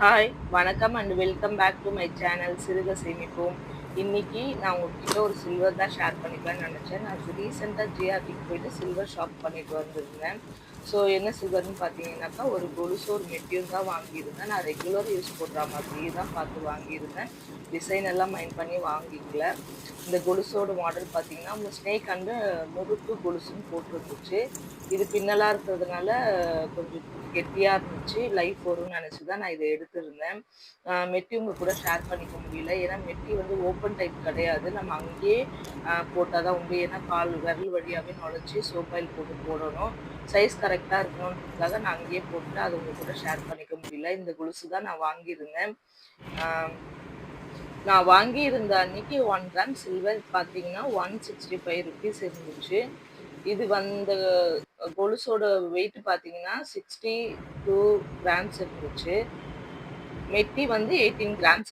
Hi! வணக்கம் and welcome back to my channel சிறுக சேமிப்போம். இன்னைக்கு நான் உங்ககிட்ட ஒரு சில்வர் தான் ஷேர் பண்ணிக்கலாம்னு நெனச்சேன். நான் ரீசென்ட்டா ஜிஆர்டிக்கு போயிட்டு சில்வர் ஷாப் பண்ணிட்டு வந்திருந்தேன். ஸோ என்ன சில்வர்ன்னு பார்த்தீங்கன்னாக்கா, ஒரு கொலுசு, ஒரு மெட்டியும் தான் வாங்கியிருந்தேன். நான் ரெகுலர் யூஸ் போடுற மாதிரியே தான் பார்த்து வாங்கியிருந்தேன். டிசைன் எல்லாம் மைண்ட் பண்ணி வாங்கிக்கல. இந்த கொலுசோட மாடல் பார்த்தீங்கன்னா, ஸ்னேக் அண்டு முறுக்கு கொலுசுன்னு போட்டிருந்துச்சு. இது பின்னலா இருக்கிறதுனால கொஞ்சம் கெட்டியா இருந்துச்சு. லைஃப் வரும்னு நெனச்சு தான் நான் இத எடுத்திருந்தேன். மெட்டி உங்க கூட ஷேர் பண்ணிக்க முடியல. ஏன்னா மெட்டி வந்து ஓப்பன் டைப் கிடையாது. நம்ம அங்கேயே போட்டா தான் உண்டு. ஏன்னா விரல் வழியாவே நுழைச்சு சோப் ஆயில் போட்டு போடணும். சைஸ் கரெக்ட்டா இருக்கணுன்றதுக்காக நான் அங்கேயே போட்டுட்டு அத உங்க கூட ஷேர் பண்ணிக்க முடியல. இந்த கொலுசு தான் நான் வாங்கியிருந்தேன். ஆ நான் வாங்கியிருந்த அன்னைக்கு 1 கிராம் சில்வர் பார்த்தீங்கன்னா, ₹165 இருந்துச்சு. இது கொலுசோட வெயிட் பார்த்தீங்கன்னா, 62 கிராம்ஸ் இருந்துச்சு. மெட்டி வந்து 18 கிராம்ஸ்